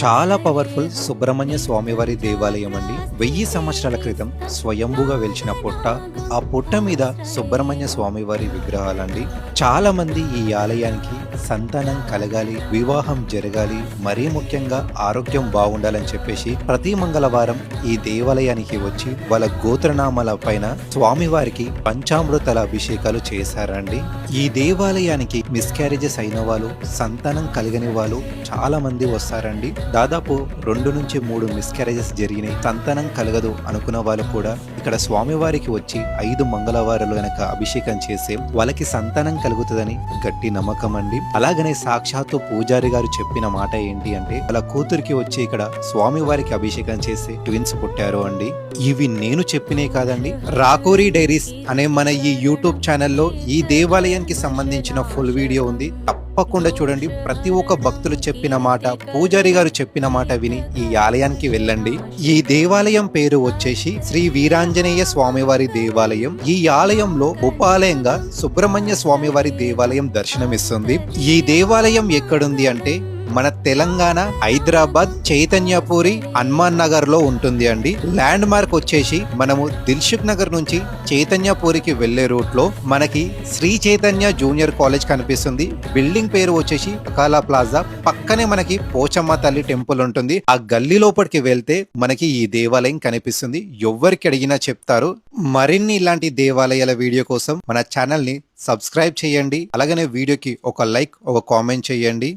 చాలా పవర్ఫుల్ సుబ్రహ్మణ్య స్వామివారి దేవాలయం అండి. 1000 సంవత్సరాల క్రితం స్వయంభుగా వెలిచిన పుట్ట, ఆ పుట్ట మీద సుబ్రహ్మణ్య స్వామివారి విగ్రహాలండి. చాలా మంది ఈ ఆలయానికి సంతానం కలగాలి, వివాహం జరగాలి, మరీ ముఖ్యంగా ఆరోగ్యం బాగుండాలని చెప్పేసి ప్రతి మంగళవారం ఈ దేవాలయానికి వచ్చి వాళ్ళ గోత్రనామాల పైన స్వామివారికి పంచామృతాల అభిషేకాలు చేశారండి. ఈ దేవాలయానికి మిస్క్యారేజెస్ అయిన వాళ్ళు, సంతానం కలిగని వాళ్ళు చాలా మంది వస్తారండి. దాదాపు 2 నుంచి 3 మిస్క్యారేజెస్ జరిగినాయి, సంతానం కలగదు అనుకున్న వాళ్ళు కూడా ఇక్కడ స్వామివారికి వచ్చి 5 మంగళవారాలు గనక అభిషేకం చేసే వాళ్ళకి సంతానం కలుగుతుందని గట్టి నమ్మకం అండి. అలాగనే సాక్షాత్తు పూజారి గారు చెప్పిన మాట ఏంటి అంటే, వాళ్ళ కూతురికి వచ్చి ఇక్కడ స్వామివారికి అభిషేకం చేసి ట్విన్స్ పుట్టారు అండి. ఇవి నేను చెప్పినే కాదండి, రాకోరి డైరీస్ అనే మన ఈ యూట్యూబ్ ఛానల్లో ఈ దేవాలయానికి సంబంధించిన ఫుల్ వీడియో ఉంది, తప్పకుండా చూడండి. ప్రతి ఒక్క భక్తులు చెప్పిన మాట, పూజారి గారు చెప్పిన మాట విని ఈ ఆలయానికి వెళ్ళండి. ఈ దేవాలయం పేరు వచ్చేసి శ్రీ వీరాంజనేయ స్వామివారి దేవాలయం. ఈ ఆలయంలో ఉపాలయంగా సుబ్రహ్మణ్య స్వామివారి దేవాలయం దర్శనమిస్తుంది. ఈ దేవాలయం ఎక్కడుంది అంటే మన తెలంగాణ హైదరాబాద్ చైతన్యపూరి హనుమాన్ నగర్ లో ఉంటుంది అండి. ల్యాండ్ మార్క్ వచ్చేసి మనము దిల్సుఖ్ నగర్ నుంచి చైతన్యపూరికి వెళ్లే రూట్ లో మనకి శ్రీ చైతన్య జూనియర్ కాలేజ్ కనిపిస్తుంది. బిల్డింగ్ పేరు వచ్చేసి అకాలా ప్లాజా. పక్కనే మనకి పోచమ్మ తల్లి టెంపుల్ ఉంటుంది. ఆ గల్లీ లోపలికి వెళ్తే మనకి ఈ దేవాలయం కనిపిస్తుంది. ఎవరికి అడిగినా చెప్తారు. మరిన్ని ఇలాంటి దేవాలయాల వీడియో కోసం మన ఛానల్ ని సబ్స్క్రైబ్ చేయండి. అలాగనే వీడియోకి ఒక లైక్, ఒక కామెంట్ చేయండి.